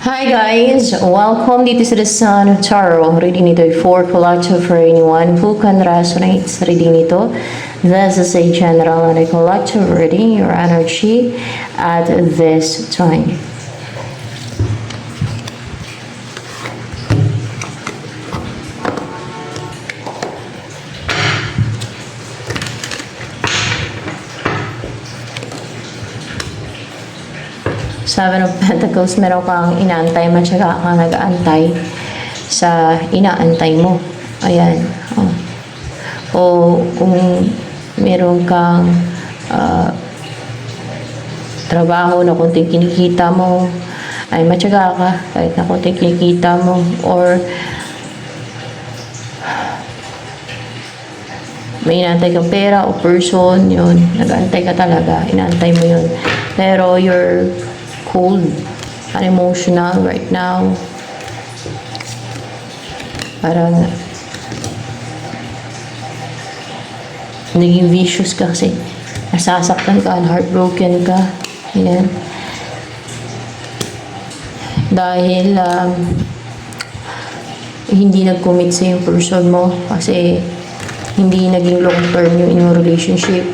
Hi guys! Welcome dito sa The Sun of Tarot. Reading nito ay for collective for anyone who can resonate sa reading nito. This is a general and a collective reading your energy at this time. Seven of Pentacles, meron kang inaantay, matyaga kang nag-aantay sa inaantay mo. Ayan. O kung meron kang trabaho na kunting kinikita mo, ay matyaga ka kahit na kunting kinikita mo. Or may inaantay kang pera o person, yun. Nag-aantay ka talaga. Inaantay mo yun. Pero you're cold, unemotional right now. Parang naging vicious ka kasi nasasaktan ka, heartbroken ka. Ayan. Dahil hindi nag-commit sa yung person mo kasi hindi naging long term yung inyong relationship,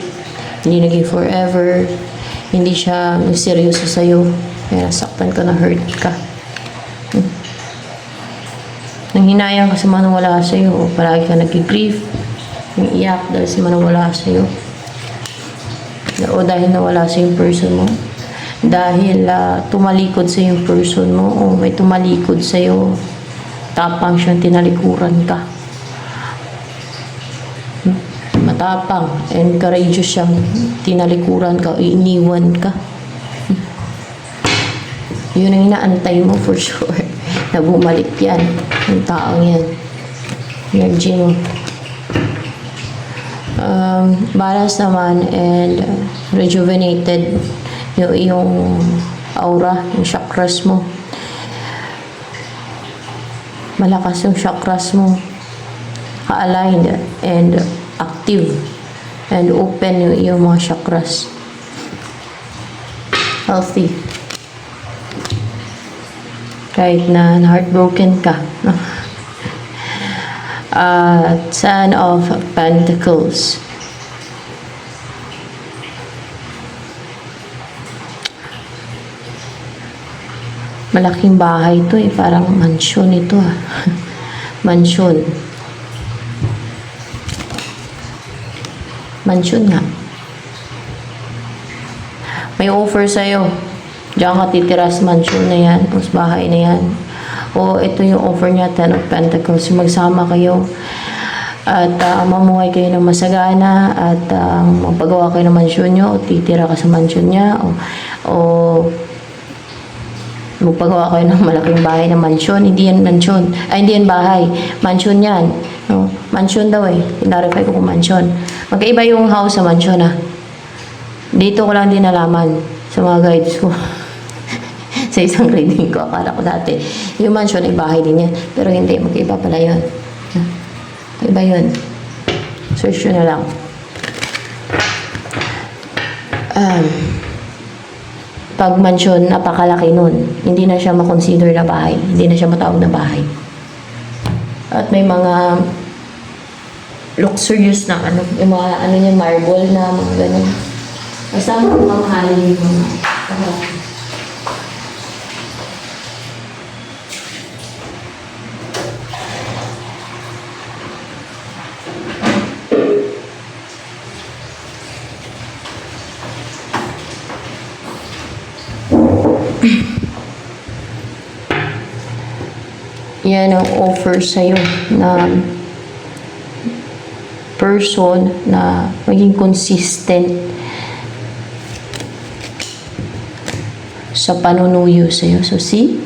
hindi naging forever, hindi siya seryoso sa'yo, kaya nasaktan ka, na-hurt ka. Nanghinayang ka sa manawala sa'yo, o palagi ka nag-grief, umiiyak dahil sa manawala sa'yo, o dahil nawala sa yung person mo, dahil tumalikod sa yung person mo, o may tumalikod sa'yo, tapang siyang tinalikuran ka. Matapang and courageous siyang tinalikuran ka o iniwan ka. Yun ang inaantay mo for sure na bumalik yan, yung taong yan, energy mo. Balance naman and rejuvenated yung iyong aura, yung chakras mo. Malakas yung chakras mo, ka-aligned and active and open yung iyong mga chakras. Healthy. Kahit na heartbroken ka. Ten of Pentacles. Malaking bahay to eh. Parang mansion ito ah. Mansion. Mansion nga. May offer sa'yo. Diyan ka titira sa mansion na yan, o sa bahay na yan. O ito yung offer niya, Ten of Pentacles. Magsama kayo at mamuhay kayo ng masagana at magpagawa kayo ng mansion nyo o titira ka sa mansion niya o magpagawa kayo ng malaking bahay na mansion. Hindi yan mansion. Ay, hindi yan bahay. Mansion yan. No? Mansion daw eh. Clarify ko kung mansion. Magkaiba yung house sa mansion ah. Dito ko lang din nalaman sa mga guides ko. Sa isang reading ko. Akala ko dati. Yung mansion ay bahay din yan. Pero hindi. Magkaiba pala yun. Magkaiba yun. Search nyo na lang. Pag mansion, napakalaki nun. Hindi na siya makonsider na bahay. Hindi na siya matawag na bahay. At may mga luxurious na ano, yung mga ano niya, marble na mga ganun. Basta mamahalin yung mga yan ang offer sa'yo na person na maging consistent sa panunuyo sa'yo. So see,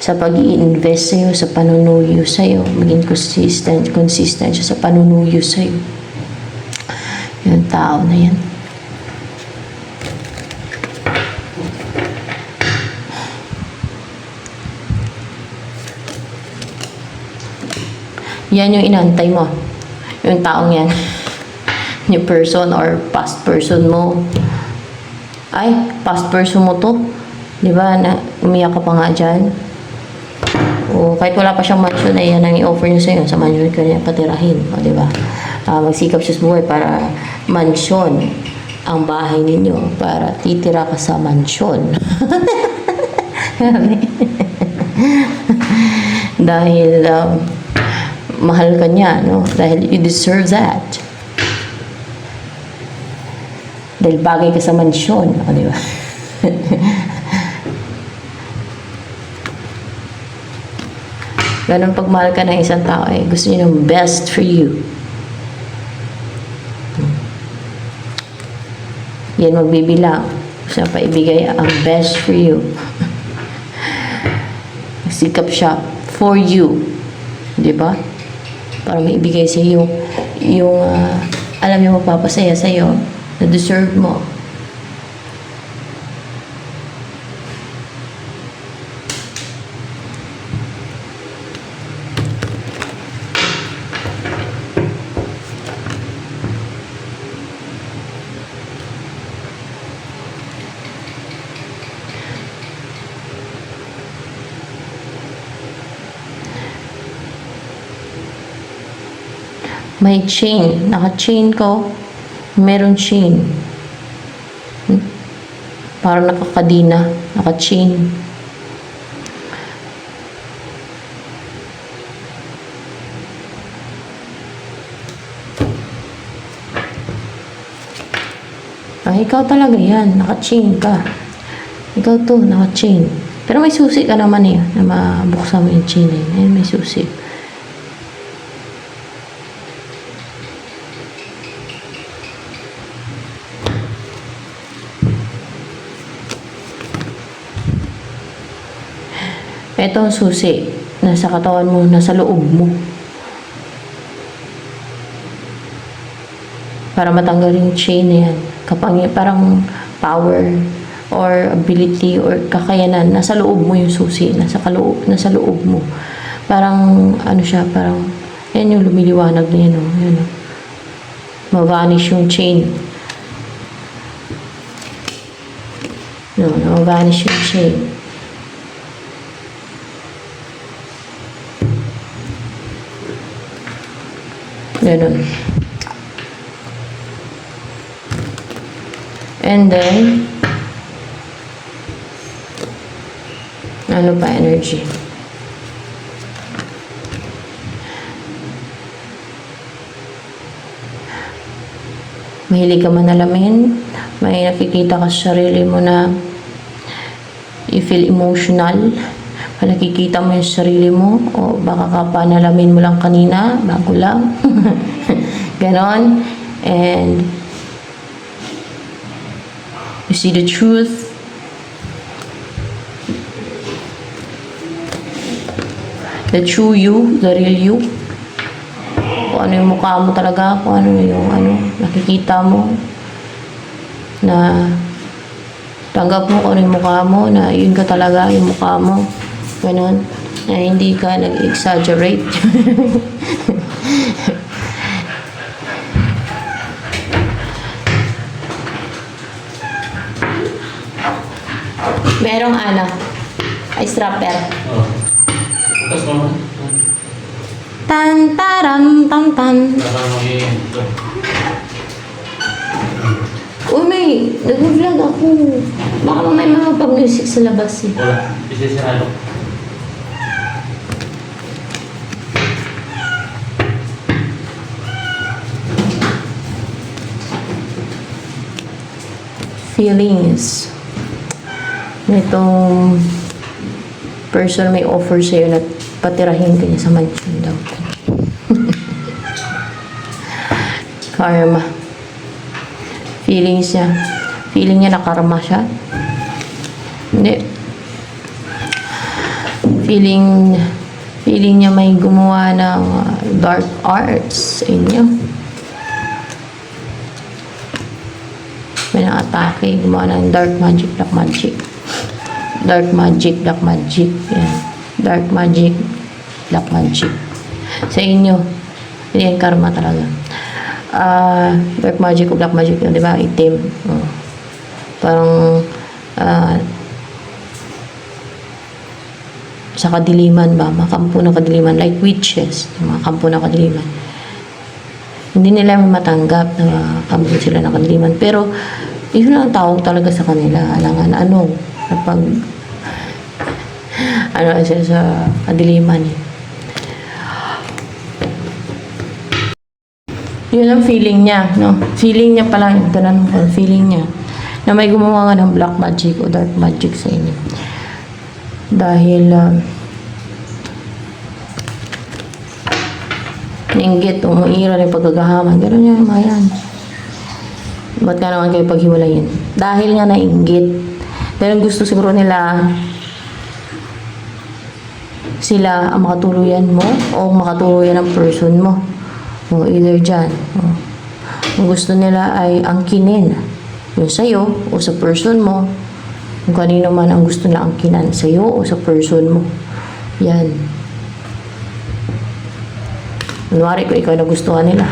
sa pag-i-invest sa'yo, sa panunuyo sa'yo, maging consistent siya sa panunuyo sa'yo. Yung tao na yan. Yan yung inantay mo. Yung taong yan. Yung person or past person mo. Ay, past person mo to. Di ba? Na, umiyak ka pa nga dyan. O kahit wala pa siyang mansion, ay yan ang i-offer niyo sa'yo. Sa mansion ka niya patirahin. O di ba? Magsikap siya sa buhay para mansion ang bahay ninyo. Para titira ka sa mansion. Dahil mahal ka niya, no? Dahil you deserve that. Dahil bagay ka sa mansyon, o di ba? Ganun pag mahal ka ng isang tao, eh, gusto niya ng best for you. Yan magbibilang. Gusto niya paibigay ang best for you. Sikap siya for you. Di ba? Para maibigay sa iyo yung alam niyo magpapasaya sa iyo na deserve mo. May chain. Naka-chain ko. Meron chain. Parang nakakadina. Naka-chain. Ikaw talaga yan. Naka-chain ka. Ikaw to, naka-chain. Pero may susi ka naman eh. Na mabuksan mo yung chain eh. Ayan, may susi. Ito ang susi. Nasa katawan mo, nasa loob mo. Para matanggal yung chain na yan. Parang power or ability or kakayanan. Nasa loob mo yung susi. Nasa loob mo. Parang, ano siya, parang, yan yung lumiliwanag na yan. Oh, yan oh. Ma-vanish yung chain. No, ma-vanish yung chain. Ganun. And then, ano pa energy? Mahilig ka manalamin, may nakikita ka sa sarili mo na you feel emotional, nakikita mo yung sarili mo, o baka kapanalamin mo lang kanina, bago lang. Ganon. And you see the truth. The true you, the real you. Kung ano yung mukha mo talaga, kung ano yung nakikita mo. Na tanggap mo kung ano yung mukha mo, na yun ka talaga, yung mukha mo. Ganon. Na hindi ka nag-exaggerate. Merong ay strapper. Oh. Tapos mo. Tan taram tan tan. Uy, may nag-vlog ako. Baka may mga pag-music sa labas eh. Wala. Isisirado. Feelings. Nitong person may offer sa'yo na patirahin ka niya sa mansion daw. Karma. Feelings niya. Feeling niya na karma siya. Hindi. Feeling niya may gumawa ng dark arts sa inyo. May na-atake, gumawa ng dark magic, black magic. Dark magic, black magic. Yan. Dark magic, black magic. Sa inyo, yan karma talaga. Dark magic o black magic yun, di ba? Itim. Parang sa kadiliman ba, mga kampo ng kadiliman, like witches, yung mga kampo ng kadiliman. Hindi nila matanggap na kampo sila ng kadiliman. Pero, yun ang tawag talaga sa kanila. Alangan, napag, sila sa kadiliman eh. Yun ang feeling niya, no? Feeling niya pala, ganun po, feeling niya na may gumawa nga ng black magic o dark magic sa inyo. Dahil, nainggit, umuira rin pagkagahaman. Gano'n yan, mga yan. Ba't ka naman kayo paghiwalayin? Dahil nga nainggit. Dahil gusto siguro nila sila ang makatuluyan mo o makatuluyan ng person mo. O either dyan. Ang gusto nila ay angkinin yung sa'yo o sa person mo. Kung kanino man ang gusto na angkinan sa'yo o sa person mo. Yan. Kunwari ko ikaw nagustuhan nila.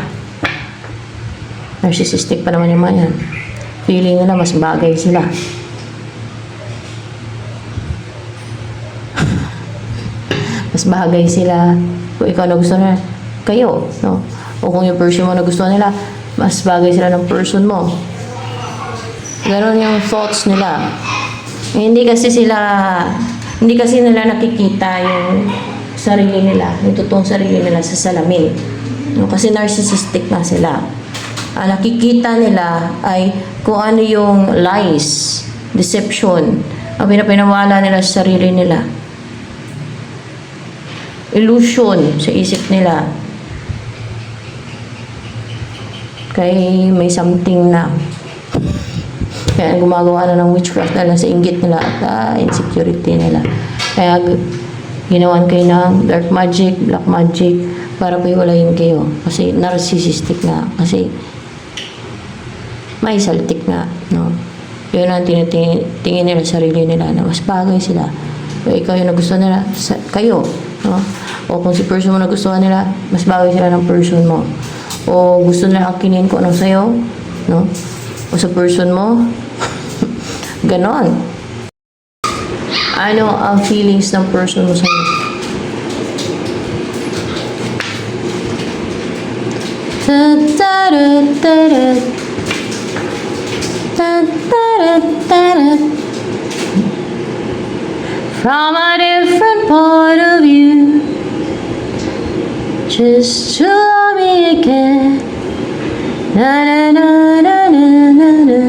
Narcissistic pa naman yung mga yan. Feeling nila mas bagay sila. Mas bagay sila kung ikaw nagustuhan nila. Kayo, no? O kung yung person mo nagustuhan nila, mas bagay sila ng person mo. Ganon yung thoughts nila. Hindi kasi nila nakikita yung sarili nila, yung totoong sarili nila sa salamin. No? Kasi narcissistic na sila. Ang nakikita nila ay kung ano yung lies, deception, ang pinapinawala nila sa sarili nila. Illusion sa isip nila. Kaya may something na. Kaya gumagawa na ng witchcraft dahil sa inggit nila at insecurity nila. Kaya ginawan kayo ng dark magic, black magic, para pahiwalayin kayo. Kasi narcissistic na. Kasi may saltik na. No? Yun ang tingin nila sa sarili nila na mas bagay sila. Kaya ikaw yung nagustuhan nila, kayo. No? O kung si person mo nagustuhan nila, mas bagay sila ng person mo. O gusto nila akinin ko anong sa'yo, no? O sa person mo, ganon. Ano ang feelings ng person mo sa'yo? From a different point of view, just to love me again. Na na na na na na na.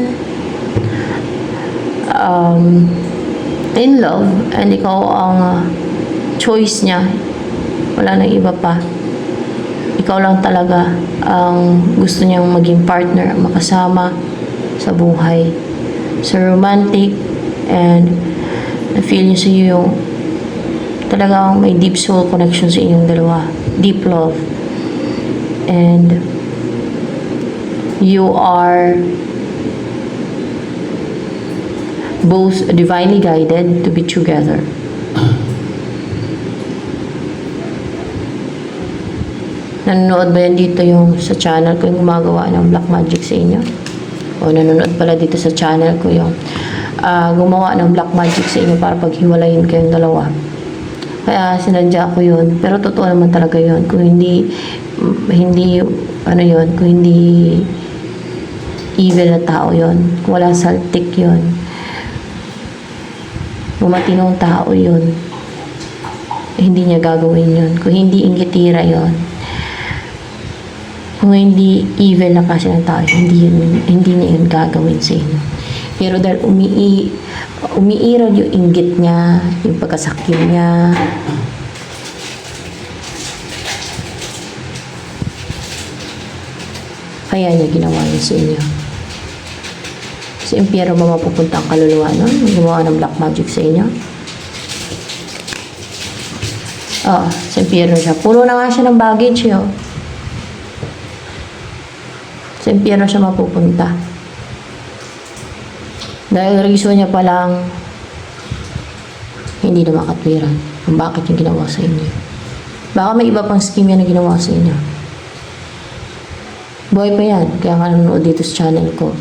In love, and ikaw ang choice niya. Wala nang iba pa. Ikaw lang talaga ang gusto niyang maging partner, makasama sa buhay. So romantic, and na-feel niyo sa iyo yung talagang may deep soul connection sa inyong dalawa. Deep love. And you are both divinely guided to be together. Nanonood ba yan dito yung sa channel ko yung gumagawa ng black magic sa inyo? O nanonood pala dito sa channel ko yung gumawa ng black magic sa inyo para paghiwalayin kayong dalawa. Kaya sinadya ko yun. Pero totoo naman talaga yun. Kung hindi kung hindi evil na tao yun. Kung walang saltik yun. Kung matinong tao yun. Hindi niya gagawin yun. Kung hindi inggitira yun. Kung hindi evil na kasi ng tao, hindi niya yun gagawin sa inyo. Pero dahil umiiral yung inggit niya, yung pagkasakit niya, kaya niya ginawa yun sa inyo. Sa impyero ba mapupunta ang kaluluwa nun? Gumawa ng black magic sa inyo? Oo, sa impyero siya. Puno na nga siya ng baggage yun. Sa impyero siya mapupunta. Dahil reason niya palang hindi na makatwiran kung bakit yung ginawa sa inyo. Baka may iba pang scheme yan na ginawa sa inyo. Buhay pa yan. Kaya nga nanonood dito sa channel ko.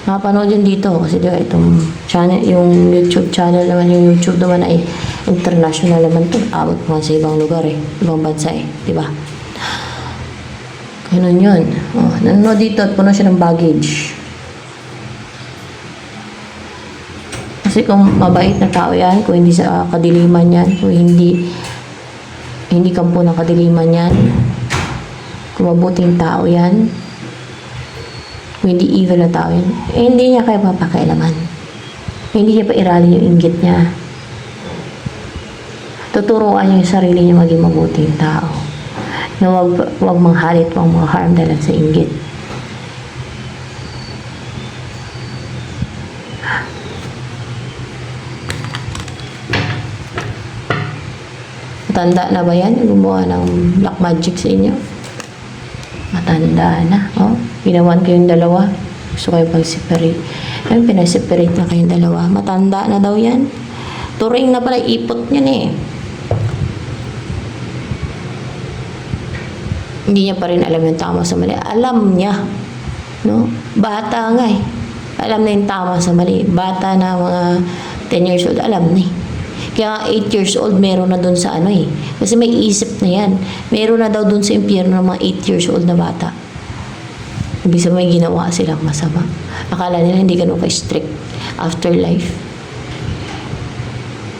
Nakapanood yun dito kasi diba itong channel, yung YouTube channel naman, yung YouTube naman ay international naman to. Abot mo sa ibang lugar eh, ibang bansa eh, diba? Ganun yun. Oh, nanonood dito at puno siya ng baggage. Kasi kung mabait na tao yan, kung hindi sa kadiliman yan, kung hindi kampo ng kadiliman yan, kung mabuting tao yan, kung hindi evil na tao yan, eh, hindi niya kayo papakialaman. Hindi niya pa irali yung inggit niya. Tuturuan niya yung sarili niya maging mabuting tao. Na wag manghalit, wag mangharm dahil sa inggit. Matanda na ba yan? Gumawa ng black magic sa inyo? Matanda na. Oh, ginawan kayong dalawa. Gusto kayo pag-separate. Ayun, pinag-separate na kayong dalawa. Matanda na daw yan. Turing na pala ipot niyan eh. Hindi niya pa rin alam yung tama sa mali. Alam niya. No? Bata nga eh. Alam na yung tama sa mali. Bata na mga 10 years old, alam na eh. Kaya 8 years old, meron na dun sa ano eh. Kasi may isip na yan. Meron na daw dun sa impyerno ng mga 8 years old na bata. Ibig sabihin may ginawa silang masama. Akala nila hindi ganun ka-strict afterlife.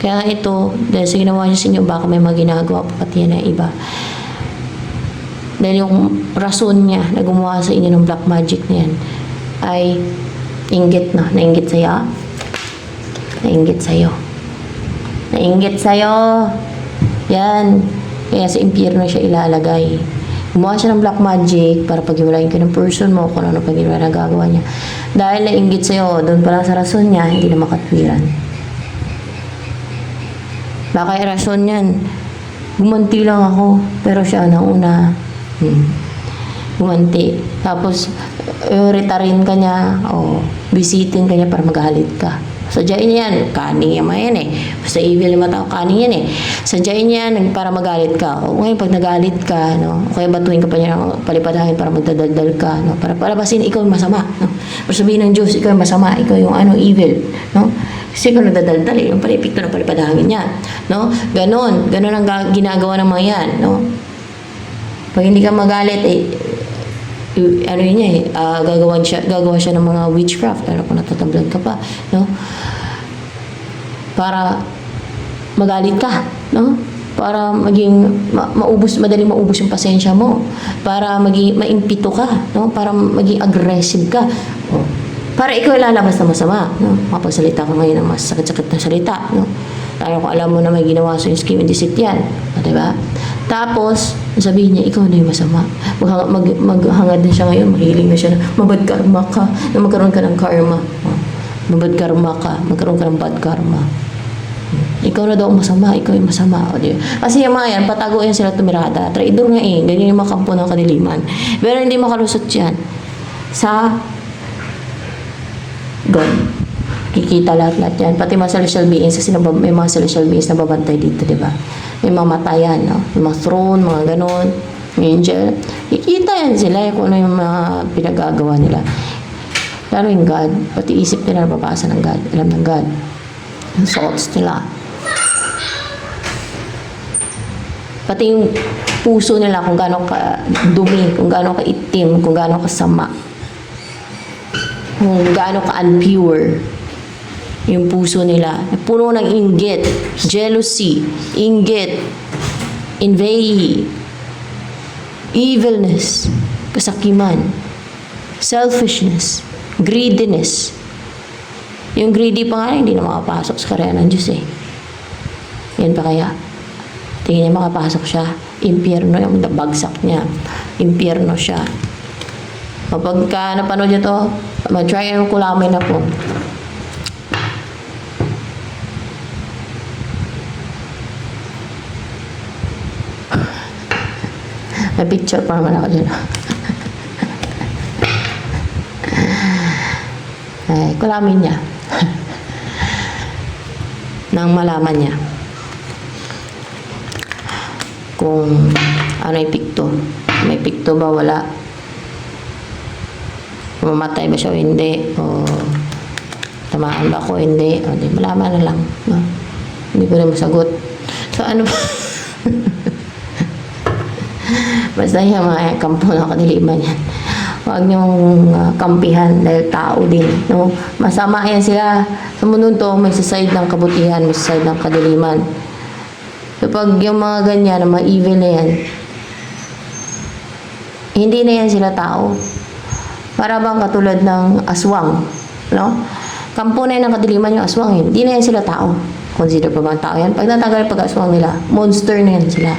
Kaya ito, dahil sa ginawa niya sa inyo, baka may mga ginagawa pa pati yan na iba. Dahil yung rason niya na gumawa sa inyo ng black magic na yan ay inggit na. Nainggit sa'yo. Nainggit sa'yo. Nainggit sa'yo. Yan. Kaya sa impyerno siya ilalagay. Gumawa siya ng black magic para pag-iwalayin ka ng person mo kung ano pag-iwala na gagawa niya. Dahil nainggit sa'yo, doon pa lang sa rason niya, hindi na makatwiran. Baka yung rason niyan, gumanti lang ako, pero siya nauna. Gumanti. Tapos, retarin ka niya, o bisitin ka niya para magalit ka. Sadyain niya yan, kaning yaman yan eh. Basta evil yung matao, kaning yan eh. Sadyain niya yan para magalit ka. O ngayon, pag nagalit ka, no, o kaya batuin ka pa niya ng palipadahin para magdadaldal ka, no, para palabasin, ikaw yung masama. No? Para sabihin ng Diyos, ikaw yung masama, ikaw yung ano, evil. No? Kasi ikaw nagdadaldal eh, yung palipik na palipadahin niya. No? Ganon ang ginagawa ng mga yan. No? Pag hindi ka magalit, eh, ano yun niya eh, gagawa siya ng mga witchcraft, pero kung natatablan ka pa, no? Para magalit ka, no? Para maging madaling maubos yung pasensya mo, para maging maimpito ka, no? Para maging aggressive ka, oh. Para ikaw lalabas na masama, no? Mapagsalita ka ngayon ng mas sakit-sakit na salita, no? Lalo kung alam mo na may ginawa sa yung scheme and deceit yan, diba? Tapos, sabihin niya, ikaw na yung masama. Maghangad na siya ngayon, mahiling na siya na mabad karma ka, na magkaroon ka ng karma. Mabad karma ka, magkaroon ka ng bad karma. Ikaw na daw ang masama, ikaw yung masama. O, diba? Kasi yung mga yan, patago yan sila tumirada. Traidor nga eh, ganyan yung mga kampo ng kadiliman. Pero hindi makalusot yan sa God. Kikita lahat-lahat yan. Pati mga celestial beings, kasi may mga celestial beings na babantay dito, di ba? May mga matayan, no? May mga throne, mga ganon, angel. Kikita yan sila kung ano yung mga pinagagawa nila. Lalo yung God, pati isip nila nababasa ng God, alam ng God. Yung thoughts nila. Pati yung puso nila kung gaano ka dumi, kung gaano ka itim, kung gaano ka sama. Kung gaano ka unpure. Yung puso nila, puno ng inggit, jealousy, inggit, envy, evilness, kasakiman, selfishness, greediness. Yung greedy pa nga, hindi na makapasok sa karya ng Diyos eh. Yan pa kaya? Tingin niya makapasok siya, impyerno yung bagsak niya, impyerno siya. Kapag napanood niya to, mag-try yung kulamay na po. May picture pa naman ako dyan. Ay, kulamin niya. Nang malaman niya kung ano yung pikto. May pikto ba, wala. mamatay ba siya o hindi, o tamaan ba ako o hindi, o di malaman na lang, no? Hindi ko na masagot. So ano ba? Basta yung mga kampo ng kadiliman yan. Huwag niyong kampihan dahil tao din, no? Masama yan sila. Sa mundo to, may sa side ng kabutihan, may sa side ng kadiliman. Kapag yung mga ganyan, na mga evil na yan, hindi na yan sila tao. Para bang katulad ng aswang, no? Kampo na yan ng kadiliman yung aswang, eh. Hindi na yan sila tao. Consider pa bang tao yan? Pag natagal pag-aswang nila, monster na yan sila.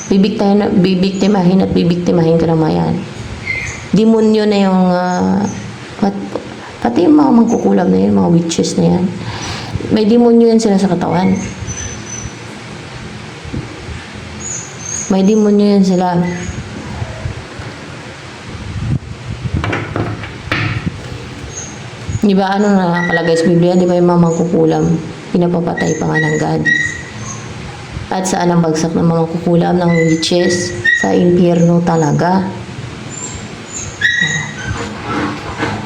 Bibiktimahin at bibiktimahin ka naman yan. Demonyo na yung pati yung mga mangkukulam na yan, mga witches na yan. May demonyo yan sila sa katawan. May demonyo yan sila. Di ba ano na nakalagay sa Biblia? Di ba yung mga mangkukulam pinapapatay pa nga ng God? At saan ang bagsak ng mga kukulam ng witches? Sa impyerno talaga.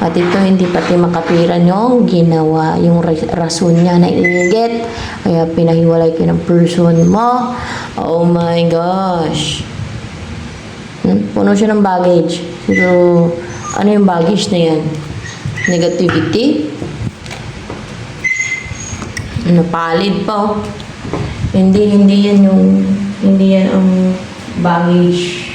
At ito hindi pati makatwiran yung ginawa, yung rason niya na inigit. Kaya pinahiwalay ko ng person mo. Oh my gosh. Puno siya ng baggage. So, ano yung baggage na yan? Negativity? Napalid pa oh. Hindi yan ang baggage.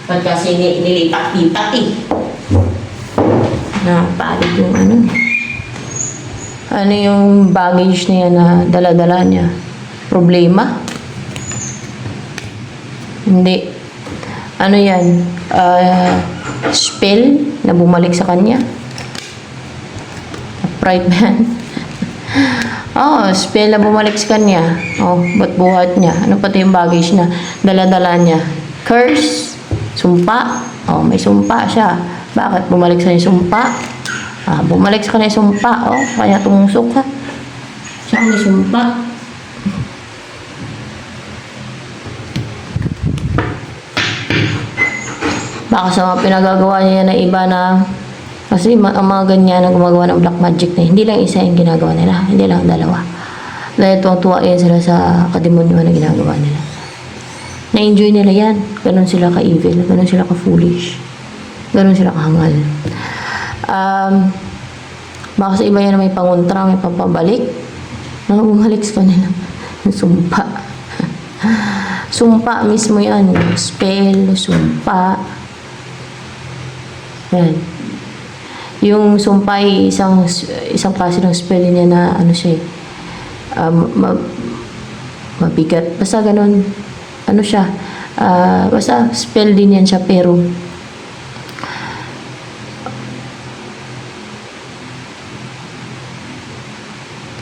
Pag kasi nilipat-lipat eh. Napalid yung ano. Ano yung baggage na yan na dala-dala niya? Problema? Hindi. Ano yan? Spell na bumalik sa kanya? Pride man? Oh, spell na bumalik sa kanya. Oh, ba't buhat niya? Ano pati yung baggage na dala-dala niya? Curse? Sumpa? Oh, may sumpa siya. Bakit bumalik sa kanya sumpa? Bumalik sa kanya sumpa. Oh, kaya tumusok ha. Siya may sumpa. Baka sa mga pinagagawa niya na iba na kasi ang mga ganyan na gumagawa ng black magic na hindi lang isa yung ginagawa nila, hindi lang dalawa. Dahil tuwang-tuwa yan sila sa kademonyuhan na ginagawa nila. Na-enjoy nila yan. Ganon sila ka-evil, ganon sila ka-foolish, ganon sila kahangal. Baka sa iba yan na may pangontra, may pampabalik, na bumalik sa kanila. Sumpa. Sumpa mismo yan. Spell, sumpa. Yan. Yung sumpa ay isang klase ng spell niya na ano siya mabigat. Basta ganun. Ano siya? Basta spell din yan siya pero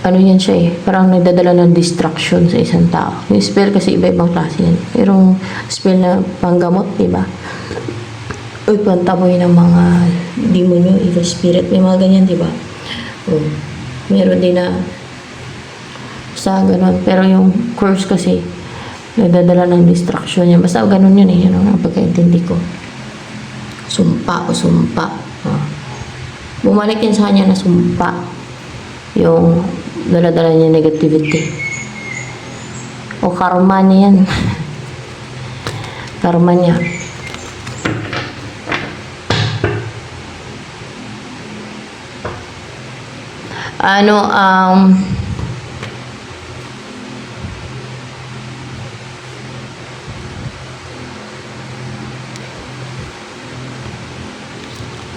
ano yan siya eh. Parang nagdadala ng distraction sa isang tao. Yung spell kasi iba-ibang klase yan. Pero spell na panggamot, diba? Uy, pantaboy ng mga demonyo, evil spirit, may mga ganyan, di ba? Meron din na sa ganun. Pero yung curse kasi, nagdadala ng distraction yan. Basta ganun yun eh. Yan ang pagkaintindi ko. Sumpa o sumpa. Bumalik yan sa kanya na sumpa. Yung dala-dala niya negativity. O karma niya yan. Karma niya.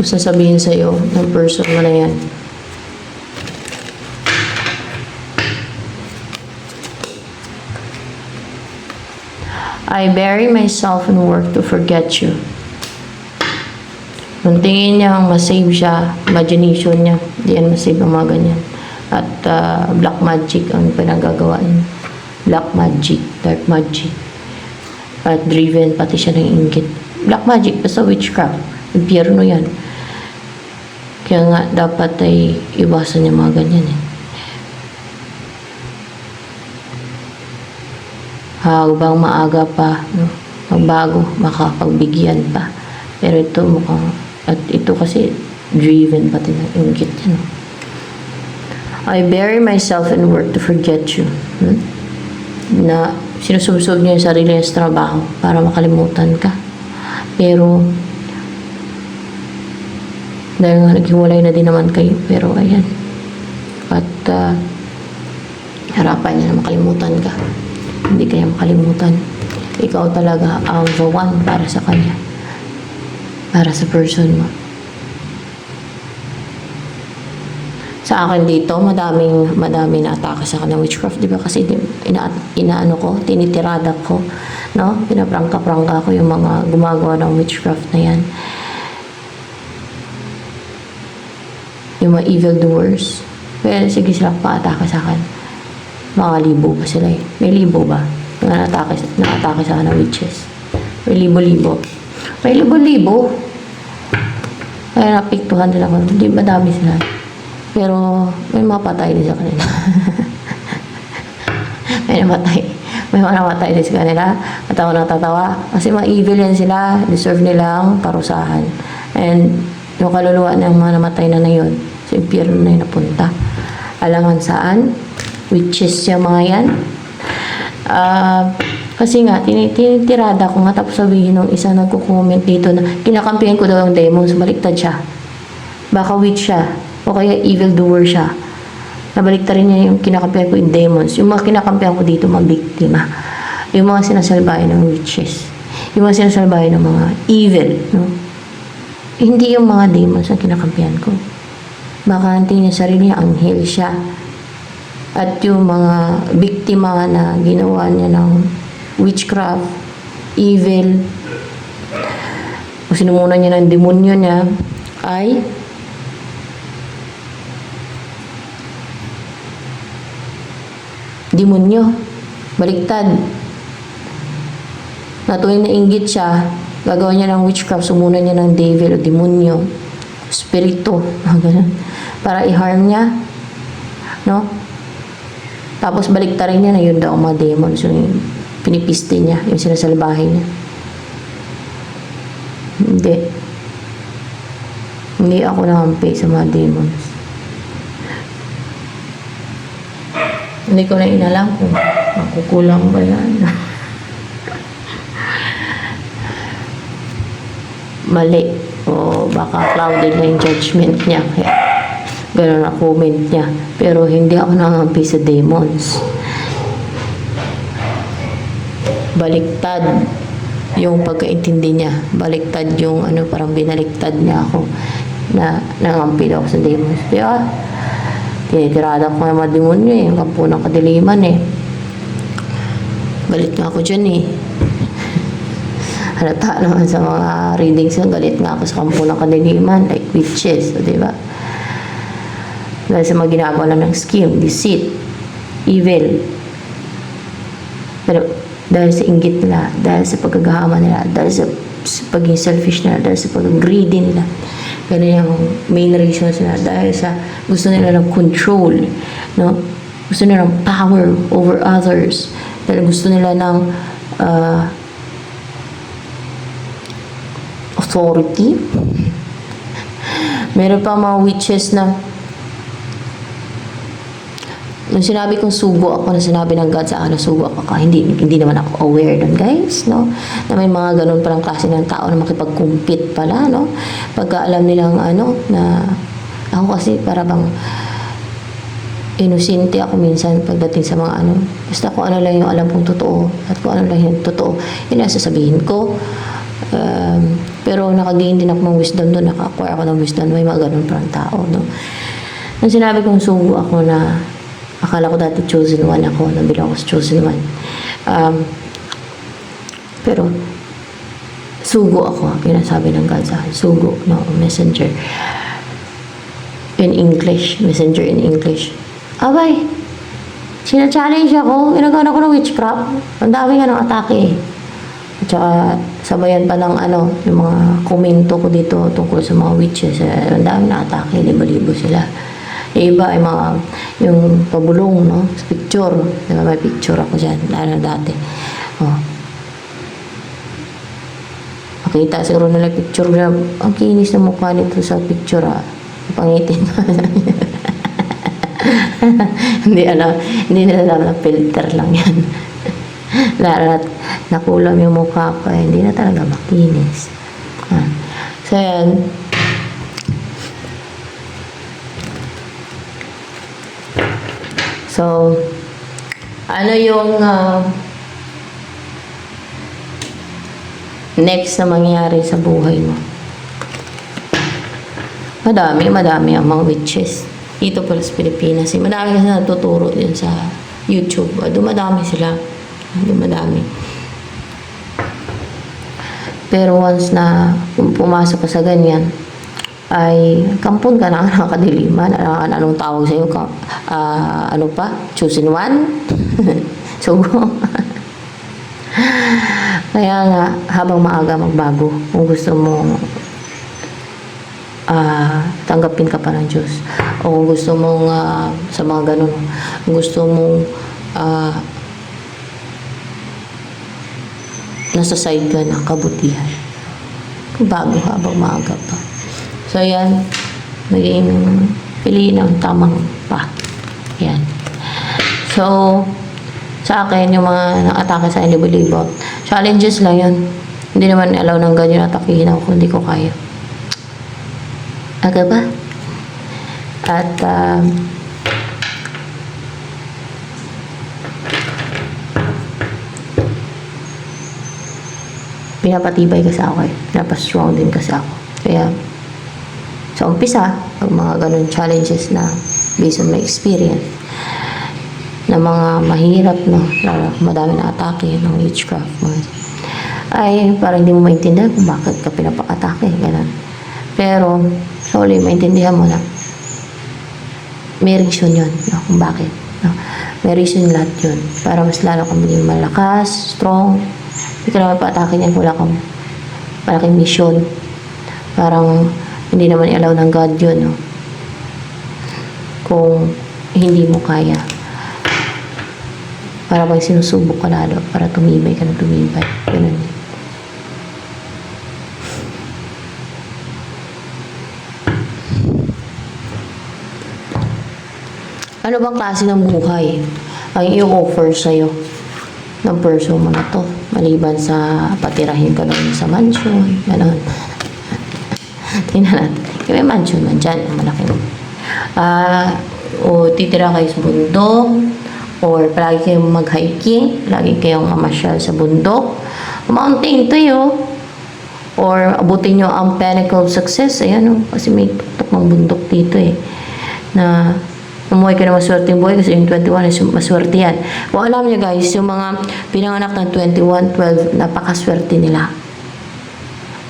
Gusto sabihin sa'yo ng person mo na yan. I bury myself in work to forget you. Kung tingin niya ang masave siya, imagination niya, di yan masave ang mga ganyan. At black magic ang pinagagawa niya. Black magic, dark magic. At driven pati siya ng inggit. Black magic, basta witchcraft. Impyerno yan. Kaya nga, dapat ay iwasan niya mga ganyan eh. habang maaga pa, no? Magbago, makapagbigyan pa. Pero ito mukhang, at ito kasi driven pati ng inggit yan. I bury myself in work to forget you. Na sinusubsob niya yung sarili niya sa trabaho para makalimutan ka. Pero dahil nga naghiwalay na din naman kayo, pero ayan. At harapan niya na makalimutan ka. Hindi kaya makalimutan. Ikaw talaga ang the one para sa kanya. Para sa person mo. Sa akin dito, madaming na-atake sa akin ng witchcraft, di ba? Kasi inaano ko, tinitirada ko, no? Pinaprangka-prangka ko yung mga gumagawa ng witchcraft na yan. Yung mga evildoers. Well, sige sila pa-atake sa akin. Mga libo pa sila eh. May libo ba? Na-atake sa akin ng witches. May libo-libo. May libo-libo. Kaya napiktuhan nila ko. Hindi madami sila. Pero may mapatay din sa kanila. may mga namatay din sa kanila. At ako natatawa. Kasi mga evil yan sila. Deserve nilang parusahan. And yung kaluluwa ng mga namatay na yun, sa impyerno na yun napunta. Alangan saan? Witches yung mga yan. Kasi nga, tinitirada ko nga. Tapos sabihin ng isa nagko-comment dito na kinakampihan ko daw ang demons. Baliktad siya. Baka witch siya. O kaya evildoer siya. Nabaliktarin niya yung kinakampihan ko yung demons. Yung mga kinakampihan ko dito, mga biktima. Yung mga sinasalbayan ng witches. Yung mga sinasalbayan ng mga evil. No? Hindi yung mga demons ang kinakampihan ko. Baka hanting niya sarili niya, anghel siya. At yung mga biktima na ginawa niya ng witchcraft, evil, o sinumunan niya ng demonyo niya, ay demonyo. Baliktad. Na tuwing nainggit siya, gagawa niya ng witchcraft, sumunan niya ng devil o demonyo, spirito, ganun, para i-harm niya. No? Tapos baliktarin niya na yun daw mga demons, yung pinipiste niya, yung sinasalbahin niya. Hindi ako nakampi sa mga demons. Hindi ko na inalam kung makukulang ba yan. Mali. O baka clouded na yung judgment niya. Kaya gano'n na comment niya. Pero hindi ako nangampi sa demons. Baliktad yung pagkaintindi niya. Baliktad yung parang binaliktad niya ako na nangampi daw ako sa demons. Kaya tinitirada ko yung mga demonyo eh. Yung kampo ng kadiliman eh. Galit nga ako dyan eh. Halata naman sa mga readings yung galit nga ako sa kampo ng kadiliman. Like witches. So, diba? Dahil sa mga ginagawa lang ng scheme, deceit, evil. Pero dahil sa inggit nila, dahil sa pagkagahama nila, dahil sa pagiging selfish nila, dahil sa pag-greedy nila. Ganun yung main reasons nila. Dahil sa gusto nila ng control, no? Gusto nila ng power over others. Dahil gusto nila ng authority. Meron pa mga witches na nung sinabi kong sugo ako, na sinabi ng God sa akin na sugo ako ka, hindi naman ako aware doon, guys, no? Na may mga ganun palang klase ng tao na makipag-compete pala, no? Pagka alam nilang na ako kasi para bang inosente ako minsan pagdating sa mga basta kung ano lang yung alam kong totoo at kung ano lang yung totoo, yun ang sasabihin ko. Pero nakagain din ako ng wisdom doon, naka-acquire ako ng wisdom, may mga ganun palang tao, no? Nung sinabi kong sugo ako na akala ko dati chosen one ako, nabilang ako sa chosen one. Pero, sugo ako, pinasabi ng God sa akin. Sugo, no, messenger. In English, messenger in English. Abay, sina-challenge ako, ginagawa ko ng witchcraft. Ang dami nga ng atake. At saka, sabayan pa ng yung mga komento ko dito tungkol sa mga witches. Ang dami na atake, libo-libo sila. Yung iba ay mga, yung pabulong, no? Sa picture. Diba, may picture ako dyan, lalo dati. Oh. Makita siguro nila picture na, ang kinis na mukha nito sa picture, pangitin pa. Hindi nila alam na filter lang yan. Lalo at nakulam yung mukha ko, hindi na talaga makinis. So, yan. So, ano yung next na mangyayari sa buhay mo? Madami ang mga witches. Dito pala sa Pilipinas. Madami kasi natuturo din sa YouTube. Dumadami sila. Dumadami. Pero once na pumasok ka sa ganyan, ay kampon ka na nakakadiliman. Anong tawag sa'yo? Ano pa? Chosen one? Sugo. Kaya nga, habang maaga magbago, kung gusto mo tanggapin ka pa ng Diyos. O kung gusto mong sa mga ganun, kung gusto mong nasa side ka ng kabutihan. Bago habang maaga pa. So, yan. Maging piliin ang tamang pa. Yan. So, sa akin, yung mga nakatake sa libo-libo, challenges lang yun. Hindi naman allow ng ganyan atakihin ako kung hindi ko kaya. Aga ba? At, pinapatibay kasi ako Pinapastrong din kasi ako. Kaya, sa umpisa, pag mga ganun challenges na based on my experience, na mga mahirap, no, madami na atake ng witchcraft, ay parang hindi mo maintindihan kung bakit ka pinapa-atake, ganun. Pero, slowly, maintindihan mo na may reason yun, no, kung bakit. No? May reason lahat yun. Para mas lalo kang maging malakas, strong. Hindi ka naman pa-atake niyan, wala kang malaking mission. Parang, hindi naman i-allow ng God yun, no? Kung hindi mo kaya. Para bang sinusubok ka lalo, para tumibay ka na tumibay. Ganun. Ano bang klase ng buhay ang i-offer sa'yo ng person mo na to? Maliban sa patirahin ka lang sa mansion, gano'n. Tingnan natin. May mansion man dyan, malaki. O titira kayo sa bundok, or palagi kayong mag-hiking, lagi kayong mamasyal sa bundok, mountain to you, or abutin nyo ang pinnacle of success. Ayan, kasi may tuktok ng bundok dito na umuwi ka na maswerte yung buhay kasi yung 21 is maswerte yan. Kung alam nyo guys, yung mga pinanganak ng 21, 12, napakaswerte nila.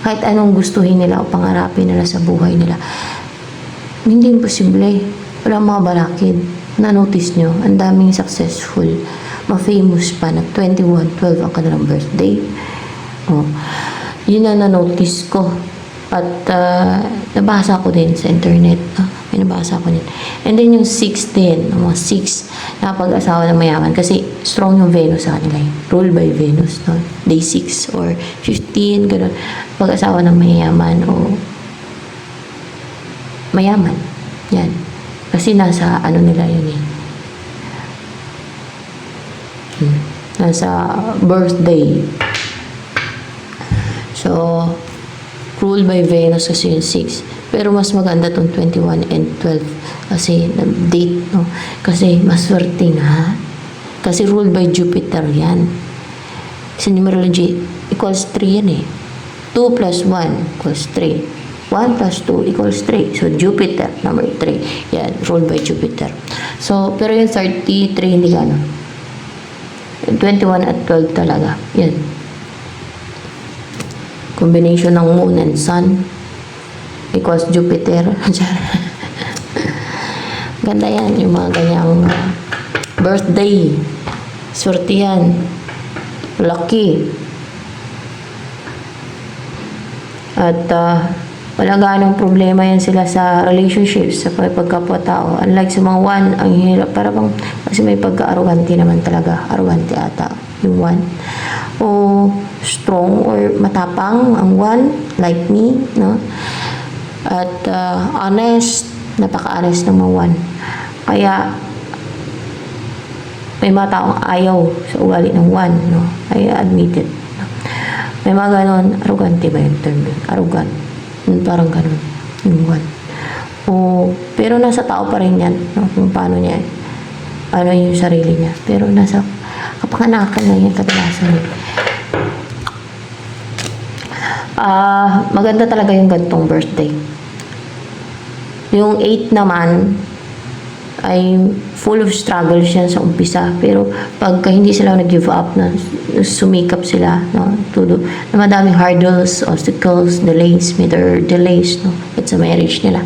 Kahit anong gustuhin nila o pangarapin nila sa buhay nila, hindi imposible. Wala mga balakid. Na-notice nyo, ang daming successful, ma-famous pa na 21, 12 ang kanilang birthday. Yun na na-notice ko. At nabasa ko din sa internet. May nabasa ko din. And then yung 16, mga 6 na pag-asawa ng mayaman. Kasi strong yung Venus sa kanila. Ruled by Venus. No? Day 6 or 15, gano'n. Pag-asawa ng mayaman o mayaman. Yan. Kasi nasa ano nila yun Nasa birthday. So, ruled by Venus kasi yung 6. Pero mas maganda tong 21 and 12 kasi date, no? Kasi maswerte nga. Kasi ruled by Jupiter yan. Sa numerology, equals 3 yan 2 plus 1 equals 3. 1 plus 2 equals 3. So, Jupiter, number 3. Yan, ruled by Jupiter. So, pero yung 33, hindi gano'n. 21 at 12 talaga. Yan. Combination ng moon and sun equals Jupiter. Ganda yan, yung mga ganyang birthday. Swerte yan. Lucky. At Wala ganong problema yan sila sa relationships, sa pagkapwa-tao. Unlike sa mga one, ang hirap. Para bang, kasi may pagka-arrogante naman talaga. Arrogante ata yung one. O strong or matapang ang one, like me, no? At honest, napaka-honest ng mga one. Kaya, may mga taong ayaw sa ugali ng one, no? I admit it. No? May mga ganon, arrogante ba yung term? Arrogant. Parang ganon, yung one. Pero nasa tao pa rin yan, no? Kung paano niya, ano yung sarili niya. Pero nasa kapanganakan na yan kadalasan. Maganda talaga yung gantong birthday. Yung 8 naman, ay full of struggles yan sa umpisa. Pero pagka hindi sila nag-give up na sumikap sila, no, na madaming hurdles, obstacles, delays, delays, no, it's a marriage nila.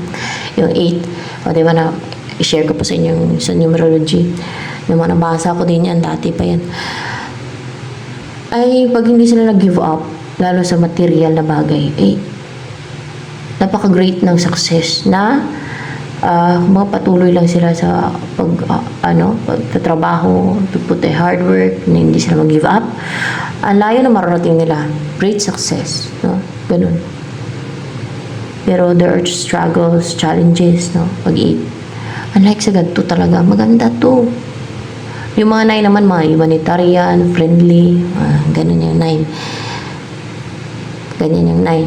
Yung 8, o diba na, i-share ko po sa inyo sa numerology. Yung mga nabasa ko din yan, dati pa yan. Ay, pag hindi sila nag-give up, lalo sa material na bagay, napaka-great ng success na patuloy lang sila sa pagtatrabaho, to put a hard work, na hindi sila mag-give up. Ang layo na mararating nila. Great success, no? Ganun. Pero there are struggles, challenges, no? Pag-eat. Unlike sa ganito talaga, maganda to. Yung mga 9 naman, mga humanitarian, friendly, ganun yung 9. Ganyan yung 9.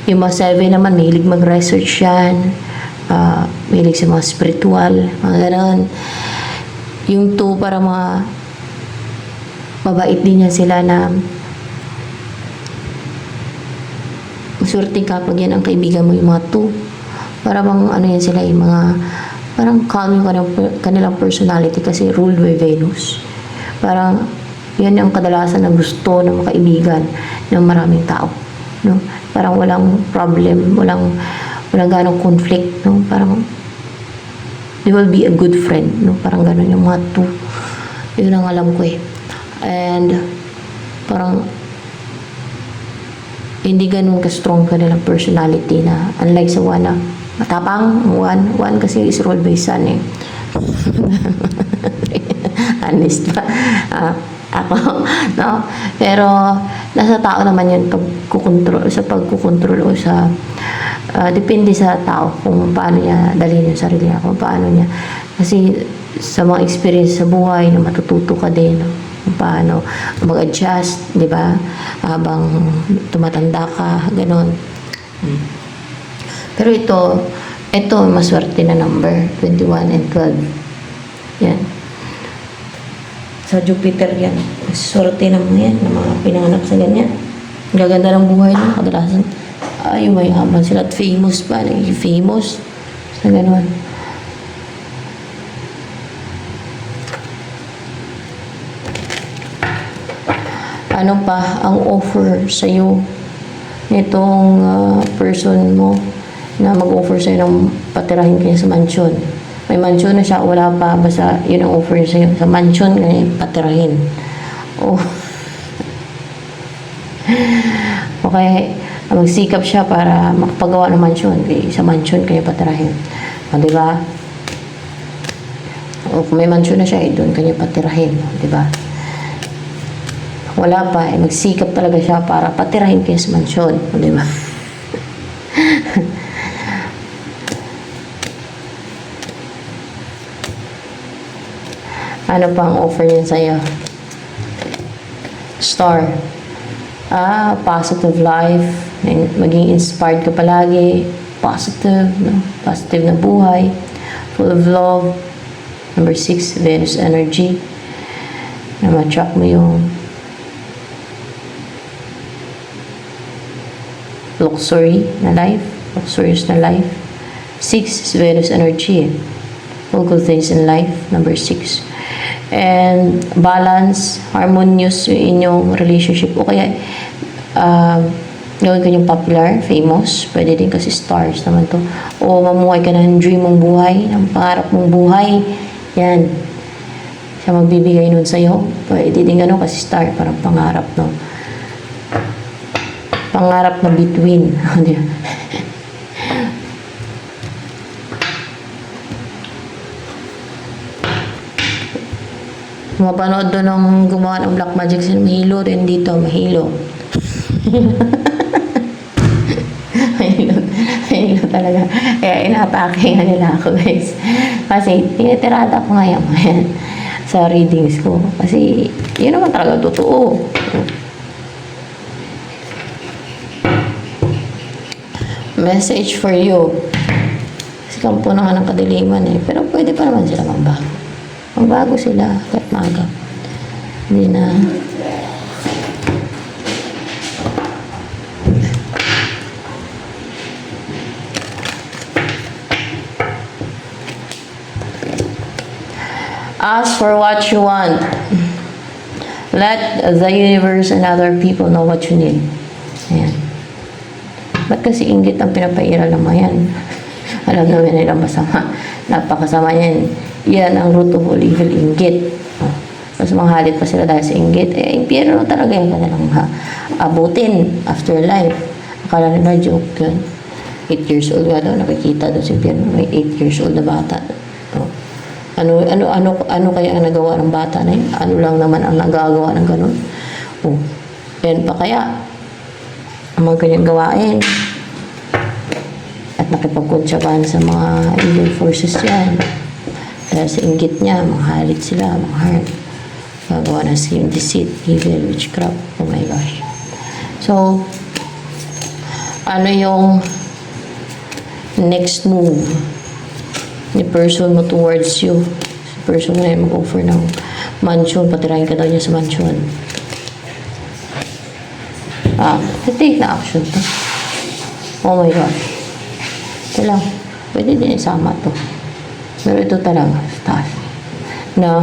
Yung mga 7 naman, mahilig mag-research yan. Mahilig sa mga spiritual, mga gano'n. Yung 2, para mga mabait din yan sila na maswerte ka pag yan ang kaibigan mo, yung mga 2. Para bang ano yan sila, yung mga parang calm yung kanilang personality kasi ruled by Venus. Parang yan yung kadalasan na gusto ng mga kaibigan ng maraming tao, no? Parang walang problem, walang ganong conflict, no? Parang they will be a good friend, no? Parang ganon yung mga 2. Yun ang alam ko eh. And parang hindi ganun ka-strong kanilang personality na unlike sa 1 na matapang. 1 kasi is ruled by Sun eh. Honest ba? Ako, no? Pero nasa tao naman yun pagkukontrol o sa depende sa tao kung paano niya dalhin yung sarili niya, kung paano niya, kasi sa mga experience sa buhay na matututo ka din, no? Kung paano mag-adjust, di ba, habang tumatanda ka, ganon. Pero ito maswerte na number 21 and 12 yan. Sa Jupiter yan. Swerte naman yan ng mga pinanganak sa ganyan. Gaganda ng buhay nila. Kadalasan, may haman sila at famous pa. Famous. Sa gano'n. Ano pa ang offer sa'yo nitong person mo na mag-offer sa'yo ng patirahin kanya sa mansion? May mansion na siya, wala pa, basta yun ang offer sa'yo. Sa mansion, ganyan, patirahin. Okay, magsikap siya para makapagawa ng mansion. Okay, sa mansion kayo patirahin. Diba? Kung may mansion na siya, doon kanya patirahin. Diba? Wala pa, magsikap talaga siya para patirahin kayo sa mansion. Diba? Ano pang offer niya sa'yo? Star. Positive life. Maging inspired ka palagi. Positive, no? Positive na buhay. Full of love. Number 6, Venus energy. Na ma-track mo yung luxury na life. Luxurious na life. 6 is Venus energy. All good things in life. Number 6. And balance, harmonious yung inyong relationship. O kaya, gawin ko yung popular, famous. Pwede din kasi stars naman to. O mamuhay ka ng dream mong buhay, ng pangarap mong buhay. Yan. Siya magbibigay nun sa'yo. Pwede din gano'n kasi star, parang pangarap, no? Pangarap na between. Di ba? Mapanood doon ng gumawa ng black magic sila, mahilo rin dito, mahilo. mahilo talaga. Kaya inatake nga nila ako, guys. Kasi tinitirada ko ngayon sa readings ko. Kasi yun naman talaga totoo. Message for you. Kasi kampo na nga ng kadiliman eh. Pero pwede pa naman sila magbago. Magbago sila kahit maga. Hindi na. Ask for what you want. Let the universe and other people know what you need. Ayan. Ba't kasi inggit ang pinapairal ng mga yan? Alam naman nila masama. Napakasama yan. Yan ang root of all evil, inggit. Mas manghalit pa sila dahil sa inggit. Eh, impyerno talaga yung kanilang abutin after life. Akala nila joke yun. 8 years old nga daw, nakikita doon sa impyerno. May 8 years old na bata. Ano kaya ang nagawa ng bata na yun? Ano lang naman ang nagagawa ng ganun? Yan pa kaya ang mga kanyang gawain at nakipagkuntsabahan sa mga evil forces yan. Dahil sa inggit niya, manghalit sila, mangharm. Gagawa ng scheme, deceit, evil, witchcraft. Oh my gosh. So, ano yung next move ni person mo towards you? Si person na yung mag-offer ng mansion, patirahin ka daw niya sa mansion. Take na action to. Oh my God. Ito lang. Pwede din isama to. Pero ito talaga, taas. Na,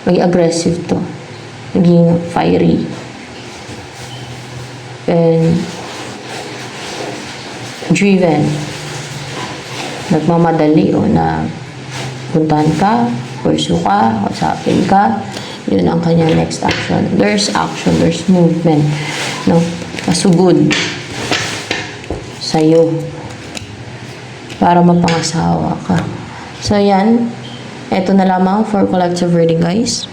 maging aggressive to. Maging fiery. And, driven. Nagmamadali o na puntahan ka, pursue ka, usapin ka. Yun ang kanyang next action. There's action, there's movement. No? Masugod sa'yo para mapangasawa ka. So, yan. Ito na lamang for collective reading, guys.